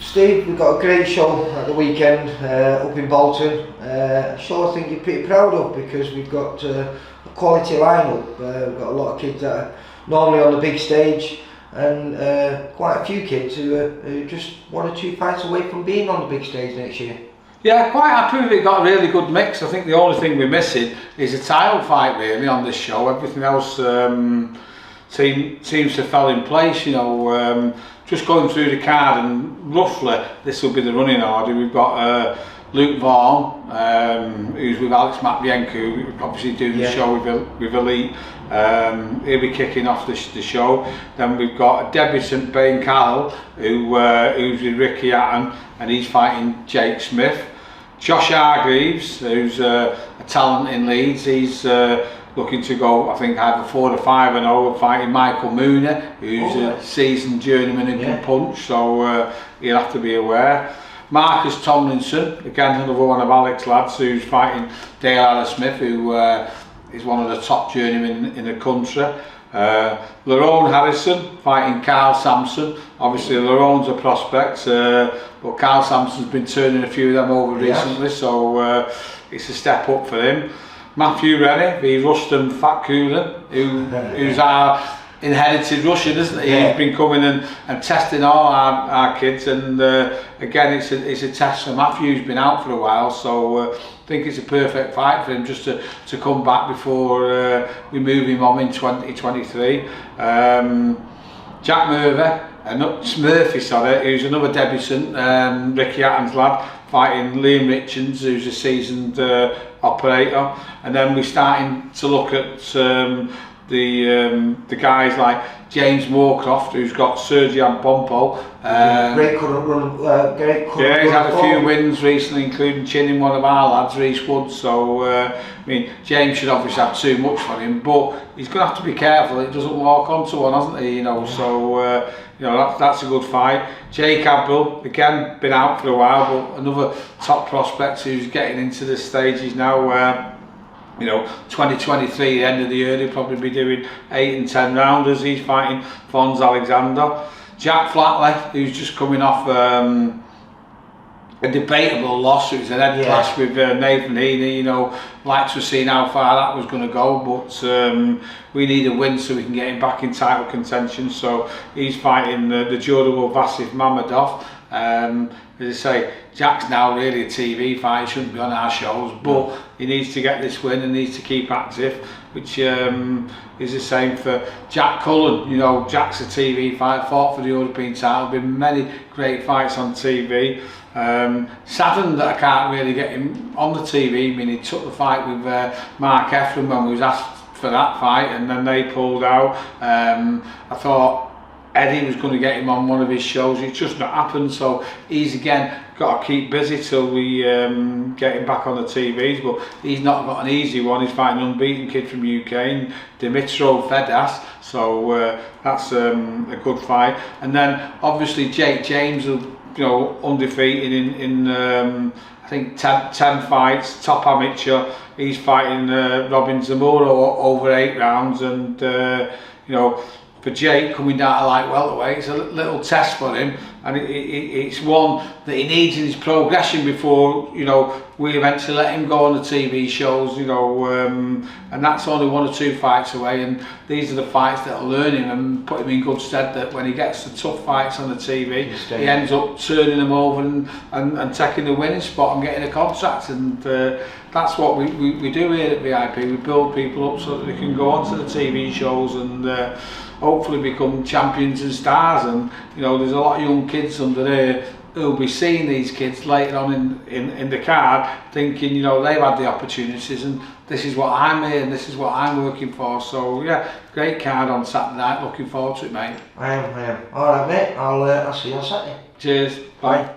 Steve, we've got a great show at the weekend up in Bolton. A show I think you're pretty proud of because we've got a quality lineup. We've got a lot of kids that are normally on the big stage and quite a few kids who are just 1 or 2 fights away from being on the big stage next year. Yeah, quite happy with it. Got a really good mix. I think the only thing we're missing is a title fight really on this show. Everything else seems to fall in place, you know. Just going through the card, and roughly this will be the running order. We've got Luke Vaughan, who's with Alex Matvienko, obviously doing the show with Elite. He'll be kicking off the show. Then we've got a debutant, Ben Carroll, who's with Ricky Hatton, and he's fighting Jake Smith. Josh Hargreaves, who's a talent in Leeds, he's looking to go, I think, either 4 or 5-0, fighting Michael Mooney, who's a seasoned journeyman who can punch, so he'll have to be aware. Marcus Tomlinson, again another one of Alex lads, who's fighting Dale Harris-Smith, who is one of the top journeymen in the country. Lerone Harrison fighting Carl Sampson. Obviously Lerone's a prospect, but Carl Sampson's been turning a few of them over recently, so it's a step up for him. Matthew Rennie v Rustam Fatkulen, who's our inherited Russian, isn't he? He's been coming and testing all our kids, and again it's a test for Matthew, who's been out for a while, so I think it's a perfect fight for him just to come back before we move him on in 2023. Jack Murphy, who's another debutant, Ricky Hatton's lad, fighting Liam Richards, who's a seasoned operator. And then we're starting to look at the guys like James Moorcroft, who's got Sergio Pompo. Great current run, yeah, he's had a few wins recently, including chinning one of our lads, Reece Woods. So I mean, James should obviously have too much for him, but he's going to have to be careful. He doesn't walk onto one, hasn't he? You know, so you know, that's a good fight. Jake Abdul, again, been out for a while, but another top prospect who's getting into the stages now where, you know, 2023, the end of the year, he'll probably be doing 8 and 10 rounders. He's fighting Fons Alexander. Jack Flatley, who's just coming off a debatable loss. It was an head clash with Nathan Heaney. You know, like to have seen how far that was going to go, but we need a win so we can get him back in title contention. So he's fighting the durable Vasif Mamadov. As I say, Jack's now really a TV fight, he shouldn't be on our shows, but he needs to get this win and needs to keep active, which is the same for Jack Cullen. You know, Jack's a TV fight, fought for the European title, been many great fights on TV. Saddened that I can't really get him on the TV. I mean, he took the fight with Mark Efron when we was asked for that fight, and then they pulled out. I thought Eddie was going to get him on one of his shows. It's just not happened, so he's again got to keep busy till we get him back on the TVs, but he's not got an easy one. He's fighting an unbeaten kid from UK, Dimitro Fedas, so that's a good fight. And then obviously Jake James, you know, undefeated in I think 10 fights, top amateur. He's fighting Robin Zamora over 8 rounds, and you know, for Jake coming down to light welterweight, it's a little test for him, and it's one that he needs in his progression before, you know, we eventually let him go on the TV shows, you know, and that's only 1 or 2 fights away, and these are the fights that will learn him and put him in good stead, that when he gets the tough fights on the TV, he ends up turning them over and taking the winning spot and getting a contract, and that's what we do here at VIP. We build people up so that they can go onto the TV shows and hopefully become champions and stars. And you know, there's a lot of young kids under there who'll be seeing these kids later on in the card, thinking, you know, they've had the opportunities and this is what I'm here and this is what I'm working for. So yeah, great card on Saturday night, looking forward to it, mate. I am. Alright mate, I'll see you on Saturday. Cheers, bye.